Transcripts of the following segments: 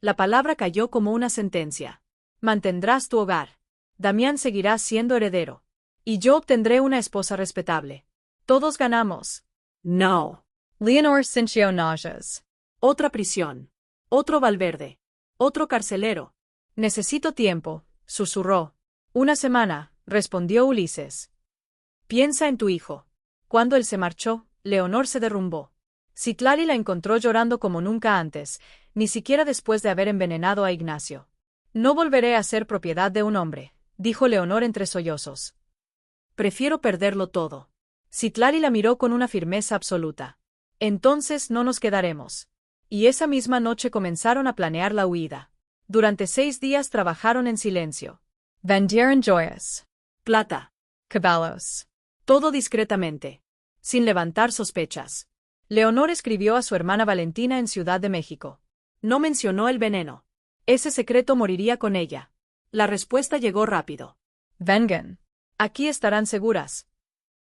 La palabra cayó como una sentencia. Mantendrás tu hogar. Damián seguirá siendo heredero. Y yo obtendré una esposa respetable. Todos ganamos. No. Leonor sintió náuseas. Otra prisión. Otro Valverde. Otro carcelero. Necesito tiempo, susurró. Una semana, respondió Ulises. Piensa en tu hijo. Cuando él se marchó, Leonor se derrumbó. Citlali la encontró llorando como nunca antes, ni siquiera después de haber envenenado a Ignacio. No volveré a ser propiedad de un hombre, dijo Leonor entre sollozos. Prefiero perderlo todo. Citlali la miró con una firmeza absoluta. Entonces no nos quedaremos. Y esa misma noche comenzaron a planear la huida. Durante 6 días trabajaron en silencio. Vendieron joyas, Plata. caballos. Todo discretamente. Sin levantar sospechas. Leonor escribió a su hermana Valentina en Ciudad de México. No mencionó el veneno. Ese secreto moriría con ella. La respuesta llegó rápido. Vengan. Aquí estarán seguras.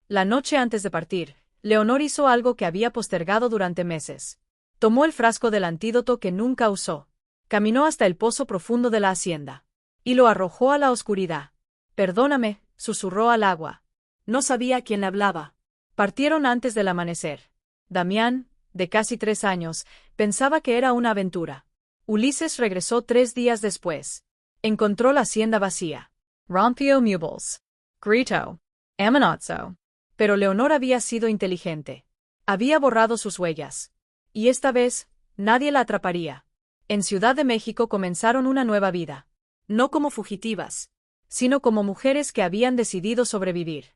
La noche antes de partir, Leonor hizo algo que había postergado durante meses. Tomó el frasco del antídoto que nunca usó. Caminó hasta el pozo profundo de la hacienda. Y lo arrojó a la oscuridad. Perdóname, susurró al agua. No sabía a quién le hablaba. Partieron antes del amanecer. Damián, de casi 3 años, pensaba que era una aventura. Ulises regresó 3 días después. Encontró la hacienda vacía. Rompió muebles. Gritó. Amenazó. Pero Leonor había sido inteligente. Había borrado sus huellas. Y esta vez, nadie la atraparía. En Ciudad de México comenzaron una nueva vida. No como fugitivas, sino como mujeres que habían decidido sobrevivir.